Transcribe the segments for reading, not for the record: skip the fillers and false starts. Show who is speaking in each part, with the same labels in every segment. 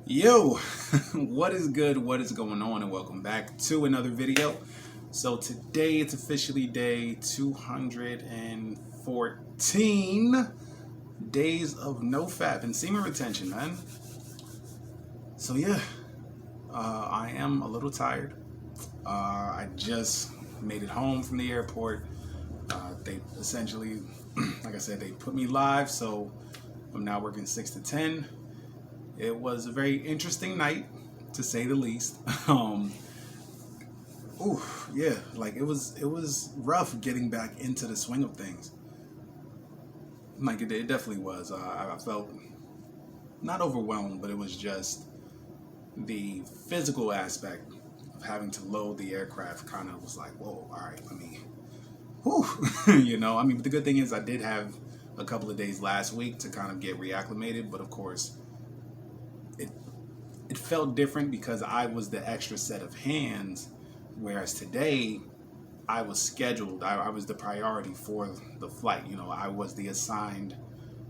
Speaker 1: Yo, what is good? What is going on? And welcome back to another video. So today it's officially day 214, Days of No Fap and Semen retention, man. So yeah, I am a little tired. I just made it home from the airport. They essentially, like I said, they put me live, so I'm now working 6 to 10. It was a very interesting night, to say the least. Yeah, like it was rough getting back into the swing of things. Like it definitely was. I felt not overwhelmed, but it was just the physical aspect of having to load the aircraft. Kind of was like, whoa, all right, let me, whew, I mean, but the good thing is I did have a couple of days last week to kind of get reacclimated, but of course it felt different because I was the extra set of hands, whereas today I was scheduled. I was the priority for the flight. I was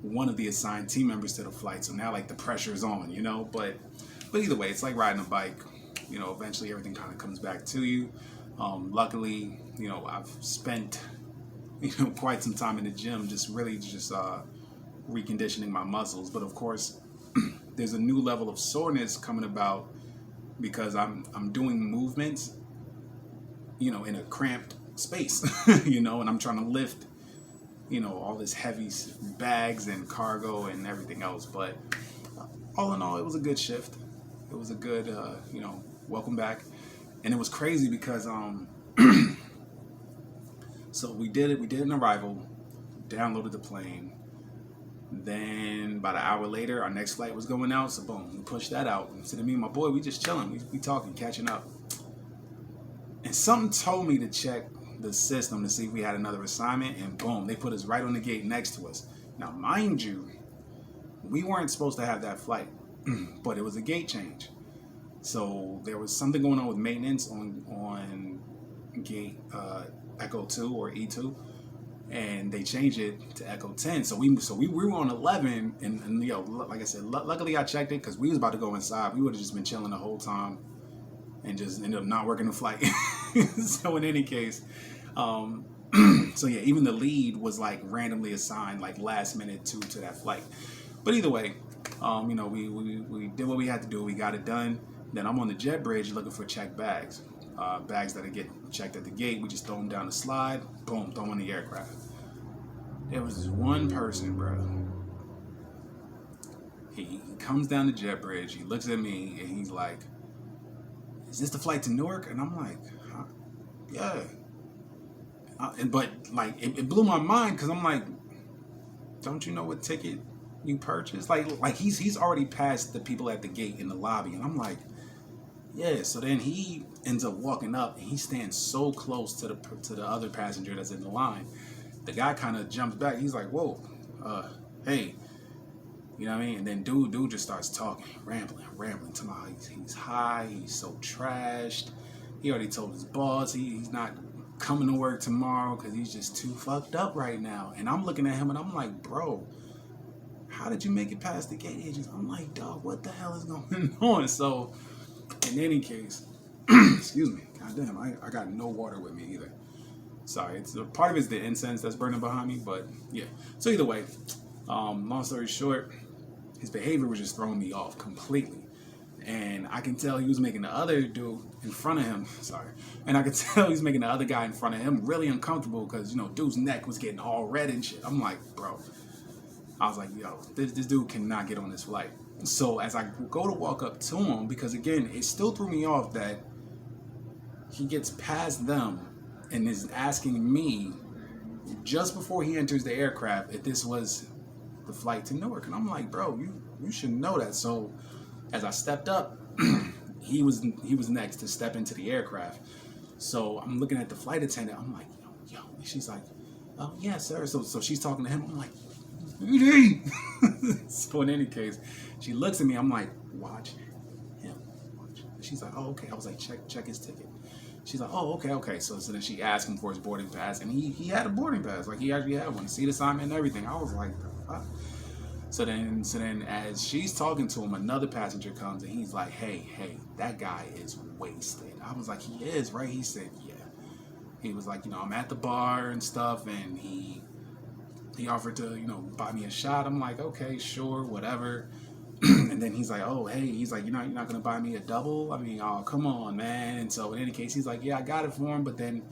Speaker 1: one of the assigned team members to the flight. So now like the pressure is on. But either way, it's like riding a bike. Eventually everything kind of comes back to you. Luckily, I've spent quite some time in the gym, just reconditioning my muscles. But of course, there's a new level of soreness coming about because I'm doing movements, in a cramped space, and I'm trying to lift, all this heavy bags and cargo and everything else. But all in all, it was a good shift. It was a good, welcome back. And it was crazy because, so we did an arrival, downloaded the plane. Then about an hour later, our next flight was going out, so boom, we pushed that out. So to me and my boy, we just chilling, we talking, catching up. And something told me to check the system to see if we had another assignment, and boom, they put us right on the gate next to us. Now, mind you, we weren't supposed to have that flight, but it was a gate change. So there was something going on with maintenance on gate Echo 2 or E2. And they changed it to Echo 10. So we were on 11, and like I said, luckily I checked it because we was about to go inside. We would have just been chilling the whole time and just ended up not working the flight. So in any case, so yeah, even the lead was like randomly assigned like last minute to that flight. But either way, we did what we had to do. We got it done. Then I'm on the jet bridge looking for checked bags. Bags that get checked at the gate, we just throw them down the slide, boom, throw them on the aircraft. There was this one person, bro. He comes down the jet bridge, he looks at me, and he's like, "Is this the flight to Newark?" And I'm like, huh? Yeah. But like, it blew my mind because I'm like, don't you know what ticket you purchased? Like he's already passed the people at the gate in the lobby, and I'm like, yeah. So then he ends up walking up, and he stands so close to the other passenger that's in the line. The guy kind of jumps back. He's like, "Whoa, hey," you know what I mean? And then dude just starts talking, rambling. To my, he's high. He's so trashed. He already told his boss he's not coming to work tomorrow because he's just too fucked up right now. And I'm looking at him, and I'm like, bro, how did you make it past the gate agents? I'm like, dog, what the hell is going on? So, in any case, excuse me, goddamn, I got no water with me either. Sorry, it's part of it's the incense that's burning behind me, but yeah. So either way, long story short, his behavior was just throwing me off completely. And I can tell he was making the other dude in front of him, and I could tell he's making the other guy in front of him really uncomfortable because, dude's neck was getting all red and shit. I'm like, bro, I was like, yo, this dude cannot get on this flight. So as I go to walk up to him, because again, it still threw me off that he gets past them and is asking me just before he enters the aircraft if this was the flight to Newark. And I'm like, bro, you should know that. So as I stepped up, he was next to step into the aircraft. So I'm looking at the flight attendant. I'm like, yo. And she's like, "Oh yeah, sir." So she's talking to him. I'm like, so in any case, she looks at me. I'm like, watch him. She's like, "Oh, okay." I was like, check his ticket. She's like, "Oh, okay." So then she asked him for his boarding pass, and he had a boarding pass. Like, he actually had one, seat assignment and everything. I was like, "Fuck." So then as she's talking to him, another passenger comes and he's like, hey, that guy is wasted. I was like, he is, right? He said, yeah. He was like, I'm at the bar and stuff, and he offered to, buy me a shot. I'm like, okay, sure, whatever. And then he's like, oh, hey, he's like, you're not gonna buy me a double? I mean, oh, come on, man. And so in any case, he's like, yeah, I got it for him, but then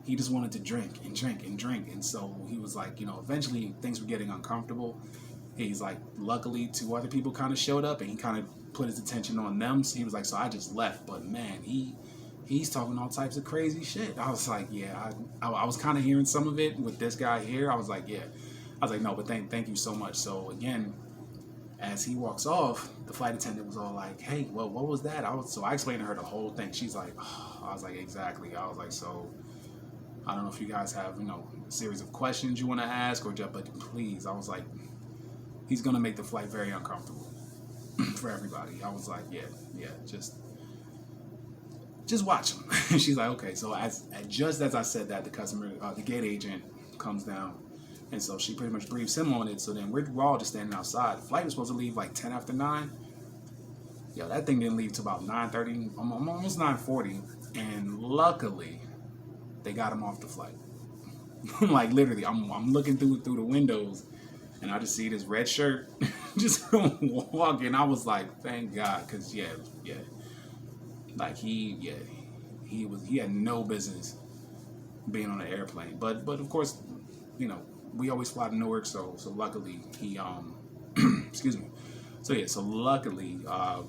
Speaker 1: he just wanted to drink and drink and drink. And so he was like, eventually things were getting uncomfortable. He's like, luckily 2 other people kind of showed up, and he kind of put his attention on them. So he was like, so I just left. But man, he's talking all types of crazy shit. I was like, yeah, I was kind of hearing some of it with this guy here. I was like, yeah. I was like, no, but thank you so much. So again, as he walks off, the flight attendant was all like, hey, well, what was that? So I explained to her the whole thing. She's like, oh. I was like, exactly. I was like, so I don't know if you guys have, a series of questions you want to ask, but please. I was like, he's going to make the flight very uncomfortable for everybody. I was like, yeah, just watch him. She's like, okay. So just as I said that, the gate agent comes down. And so she pretty much briefs him on it. So then we're all just standing outside. The flight was supposed to leave like 10 after 9. Yo, that thing didn't leave till about 9:30, almost 9:40. And luckily, they got him off the flight. Like literally, I'm looking through the windows, and I just see this red shirt just walking. I was like, thank God, because yeah, like he had no business being on an airplane. But of course, we always fly to Newark, so luckily he excuse me. So luckily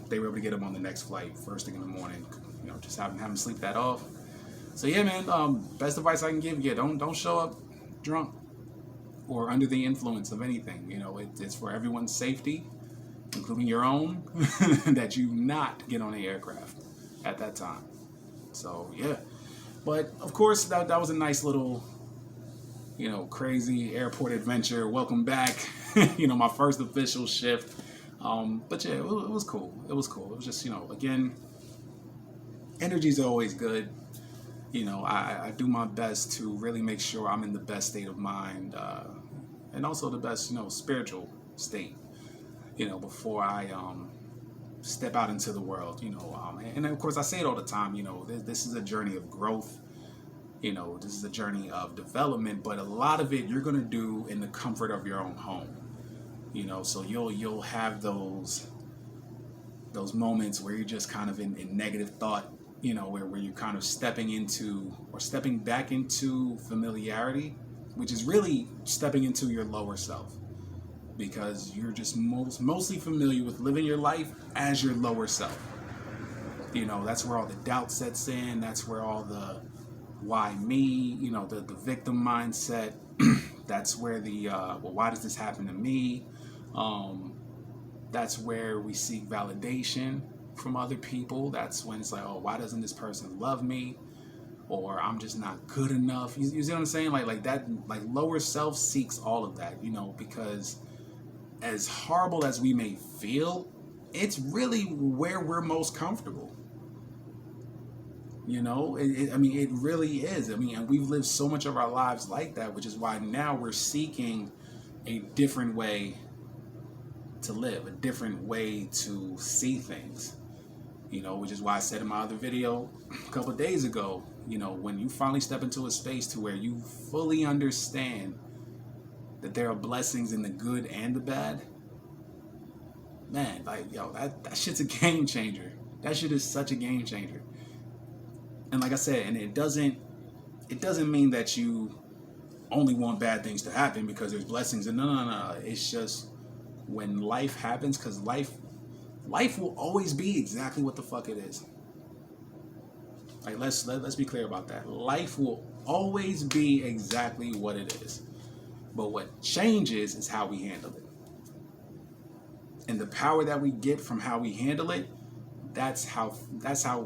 Speaker 1: they were able to get him on the next flight first thing in the morning. Just having him sleep that off. So yeah, man. Best advice I can give you: don't show up drunk or under the influence of anything. It's for everyone's safety, including your own, that you not get on the aircraft at that time. So yeah, but of course that was a nice little, crazy airport adventure. Welcome back. My first official shift. But yeah, it was cool. It was just, again, energy's always good. I do my best to really make sure I'm in the best state of mind, and also the best, spiritual state, before I step out into the world, and of course I say it all the time, this is a journey of growth. This is a journey of development, but a lot of it you're going to do in the comfort of your own home. So you'll have those moments where you're just kind of in negative thought, where you're kind of stepping back into familiarity, which is really stepping into your lower self, because you're just mostly familiar with living your life as your lower self. That's where all the doubt sets in. That's where all the why me, the victim mindset. That's where the why does this happen to me? That's where we seek validation from other people. That's when it's like, oh, why doesn't this person love me? Or I'm just not good enough. You see what I'm saying? Like that, like lower self seeks all of that, because as horrible as we may feel, it's really where we're most comfortable. It really is. And we've lived so much of our lives like that, which is why now we're seeking a different way to live, a different way to see things, which is why I said in my other video a couple of days ago, when you finally step into a space to where you fully understand that there are blessings in the good and the bad, man, that shit's a game changer. That shit is such a game changer. And like I said, and it doesn't mean that you only want bad things to happen because there's blessings. And no. It's just when life happens, because life will always be exactly what the fuck it is. Like let's be clear about that. Life will always be exactly what it is. But what changes is how we handle it. And the power that we get from how we handle it, that's how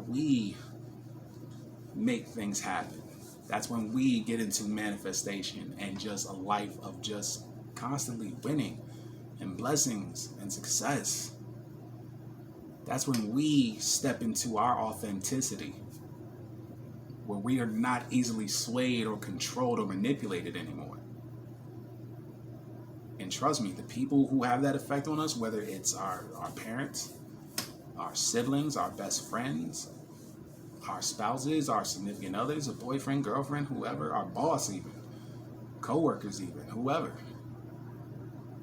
Speaker 1: we make things happen. That's when we get into manifestation and just a life of just constantly winning and blessings and success. That's when we step into our authenticity, where we are not easily swayed or controlled or manipulated anymore. And trust me, the people who have that effect on us, whether it's our parents, our siblings, our best friends, our spouses, our significant others, a boyfriend, girlfriend, whoever, our boss even, co-workers even, whoever.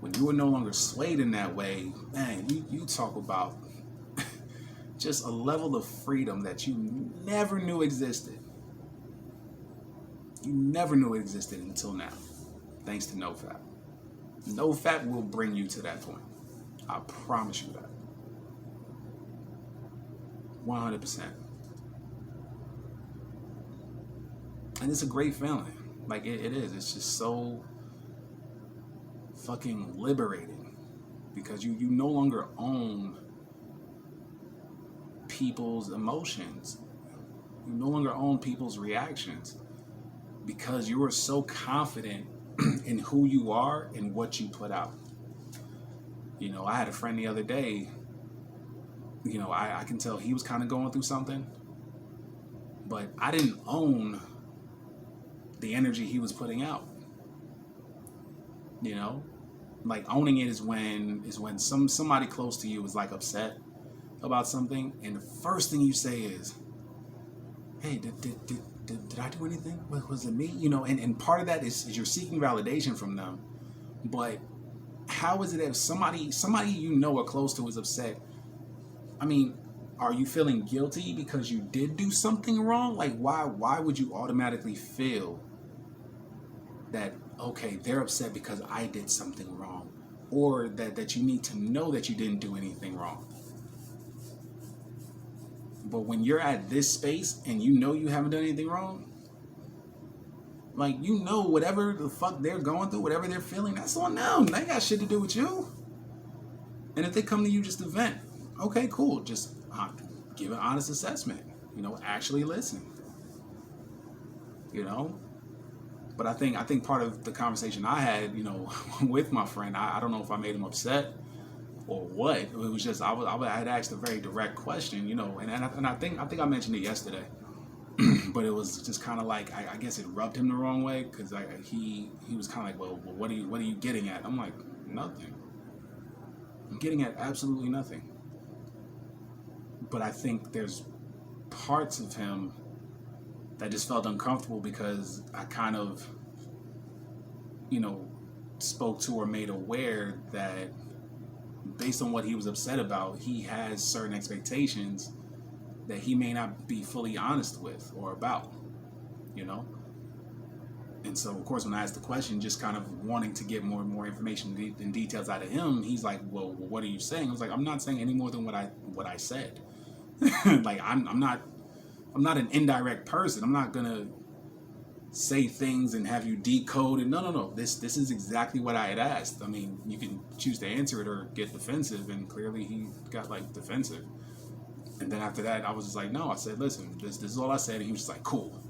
Speaker 1: When you are no longer swayed in that way, man, you talk about just a level of freedom that you never knew existed. You never knew it existed until now, thanks to NoFap. NoFap will bring you to that point. I promise you that. 100%. And it's a great feeling. Like, it is. It's just so fucking liberating. Because you no longer own people's emotions. You no longer own people's reactions. Because you are so confident in who you are and what you put out. You know, I had a friend the other day, you know, I can tell he was kind of going through something, but I didn't own the energy he was putting out. You know, like owning it is when somebody close to you is like upset about something, and the first thing you say is, "Hey, did I do anything? Was it me?" You know, and part of that is you're seeking validation from them. But how is it if somebody you know or close to is upset? I mean, are you feeling guilty because you did do something wrong? Like, why would you automatically feel that, okay, they're upset because I did something wrong, or that you need to know that you didn't do anything wrong? But when you're at this space and you know you haven't done anything wrong, like, you know, whatever the fuck they're going through, whatever they're feeling, that's on them. They got shit to do with you. And if they come to you just to vent, okay, cool. Just give an honest assessment. You know, actually listen. You know? But I think part of the conversation I had, you know, with my friend, I don't know if I made him upset or what. It was just I had asked a very direct question, you know, and I think I mentioned it yesterday, but it was just kind of like I guess it rubbed him the wrong way, because he was kind of like, well, what are you getting at? I'm like, nothing. I'm getting at absolutely nothing. But I think there's parts of him that just felt uncomfortable because I kind of, you know, spoke to or made aware that based on what he was upset about, he has certain expectations that he may not be fully honest with or about, you know? And so, of course, when I asked the question, just kind of wanting to get more and more information and details out of him, he's like, well, what are you saying? I was like, I'm not saying any more than what I said. Like, I'm not an indirect person. I'm not gonna say things and have you decode it. No. This is exactly what I had asked. I mean, you can choose to answer it or get defensive, and clearly he got like defensive. And then after that, I was just like, no. I said, listen, this is all I said. And he was just like, cool.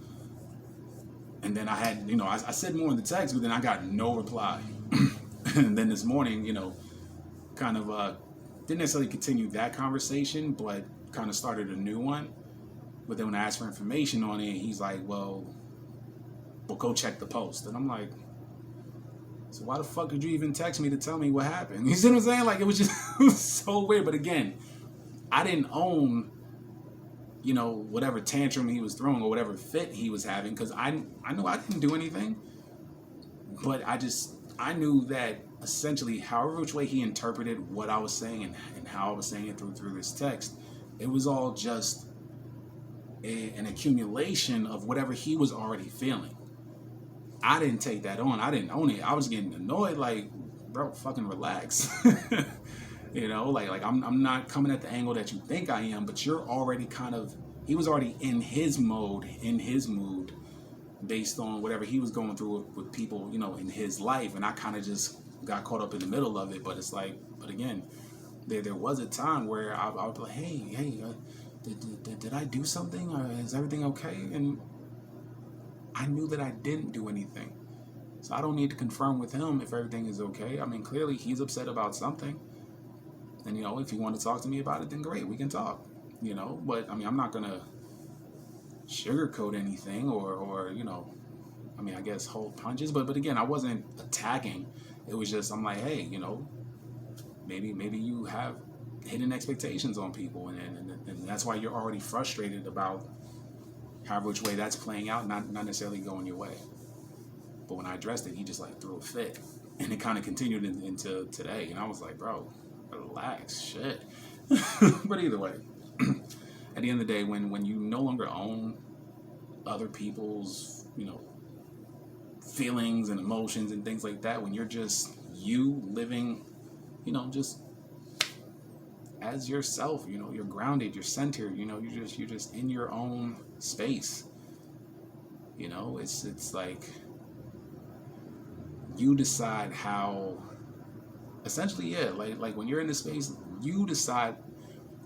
Speaker 1: And then I had, you know, I said more in the text, but then I got no reply. And then this morning, you know, kind of didn't necessarily continue that conversation, but kind of started a new one. But then when I asked for information on it, he's like, well, go check the post. And I'm like, so why the fuck did you even text me to tell me what happened? You see what I'm saying? Like, it was just it was so weird. But again, I didn't own, you know, whatever tantrum he was throwing or whatever fit he was having, because I knew I didn't do anything. But I knew that essentially, however which way he interpreted what I was saying and how I was saying it through this text, it was all just an accumulation of whatever he was already feeling. I didn't take that on. I didn't own it. I was getting annoyed, like, bro, fucking relax. You know, like I'm not coming at the angle that you think I am, but you're already he was already in his mode, in his mood, based on whatever he was going through with people, you know, in his life. And I kind of just got caught up in the middle of it. But it's like, but again, there was a time where I would be like, hey, did I do something? Or is everything okay? And I knew that I didn't do anything. So I don't need to confirm with him if everything is okay. I mean, clearly he's upset about something. And, you know, if you want to talk to me about it, then great, we can talk. You know, but I mean, I'm not going to sugarcoat anything or, you know, I mean, I guess hold punches. But again, I wasn't attacking. it was just, I'm like, hey, maybe you have hidden expectations on people, and that's why you're already frustrated about however which way that's playing out, not necessarily going your way. But when I addressed it, he just like threw a fit, and it kind of continued into today. And I was like, bro, relax, shit. But either way, at the end of the day, when you no longer own other people's, feelings and emotions and things like that, when you're just you living, just as yourself, you're grounded, you're centered, you're just in your own space. It's like you decide how, essentially, yeah, like when you're in this space, you decide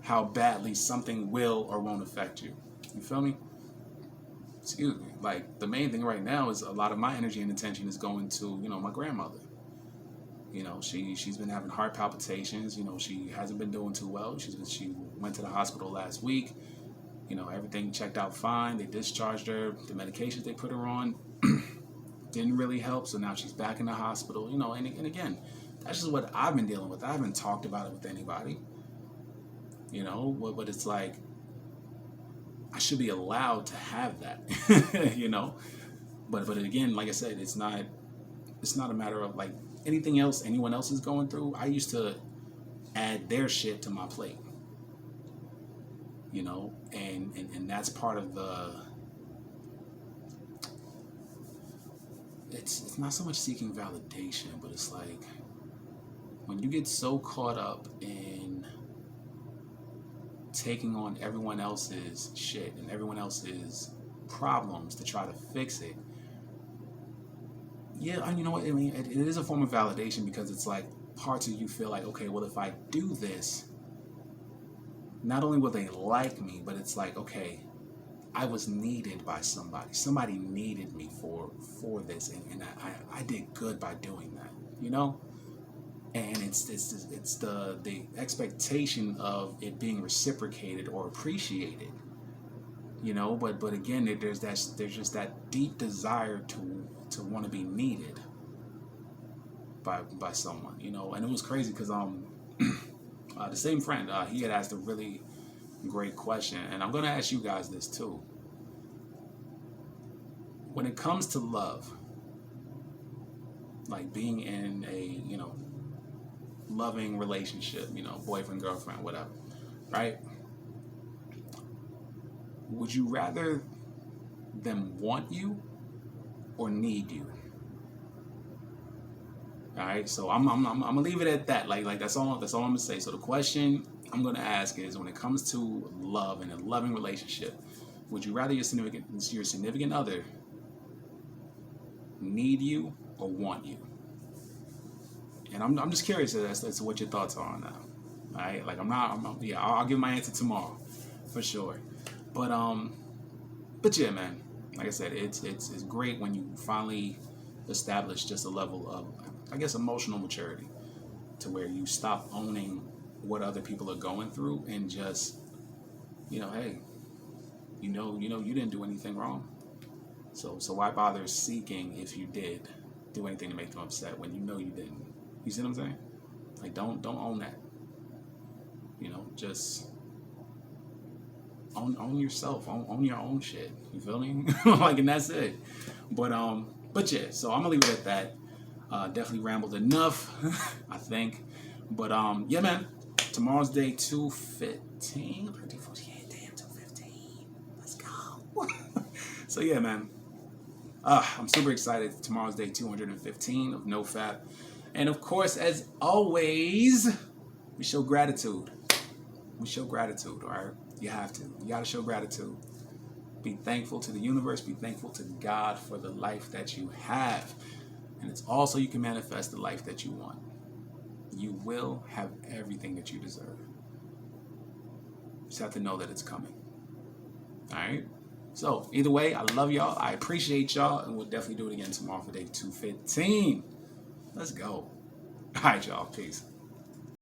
Speaker 1: how badly something will or won't affect you. You feel me? Excuse me. Like, the main thing right now is a lot of my energy and attention is going to, my grandmother. She's been having heart palpitations. She hasn't been doing too well. She went to the hospital last week. Everything checked out fine. They discharged her. The medications they put her on didn't really help. So now she's back in the hospital. And again, that's just what I've been dealing with. I haven't talked about it with anybody. But it's like, I should be allowed to have that. But again, like I said, it's not a matter of like anything else anyone else is going through. I used to add their shit to my plate. And that's part of it's not so much seeking validation, but it's like when you get so caught up in taking on everyone else's shit and everyone else's problems to try to fix it. Yeah, you know what? I mean, it is a form of validation, because it's like parts of you feel like, okay, well, if I do this, not only will they like me, but it's like, okay, I was needed by somebody. Somebody needed me for this, and I did good by doing that, And it's the expectation of it being reciprocated or appreciated, But again, there's just that deep desire to want to be needed by someone, And it was crazy because the same friend, he had asked a really great question, and I'm gonna ask you guys this too. When it comes to love, like being in a loving relationship, boyfriend, girlfriend, whatever, right? Would you rather them want you or need you? All right, so I'm gonna leave it at that. Like that's all I'm gonna say. So the question I'm gonna ask is, when it comes to love and a loving relationship, would you rather your significant other need you or want you? And I'm just curious as to what your thoughts are on that. All right, like I'll give my answer tomorrow for sure. But yeah, man, like I said, it's great when you finally establish just a level of, I guess, emotional maturity, to where you stop owning what other people are going through and just, hey, you didn't do anything wrong. So why bother seeking if you did do anything to make them upset when you didn't? You see what I'm saying? Like, don't own that. Just own yourself, own your own shit. You feel me? Like, and that's it. But yeah. So I'm gonna leave it at that. Definitely rambled enough, I think. But yeah, man. Tomorrow's day 215. 2:48. Damn, 2:15. Let's go. So yeah, man. I'm super excited. Tomorrow's day 215 of NoFap. And of course, as always, we show gratitude. We show gratitude, all right? You have to. You got to show gratitude. Be thankful to the universe. Be thankful to God for the life that you have. And it's also, you can manifest the life that you want. You will have everything that you deserve. You just have to know that it's coming. All right? So, either way, I love y'all. I appreciate y'all. And we'll definitely do it again tomorrow for day 215. Let's go. All right, y'all. Peace.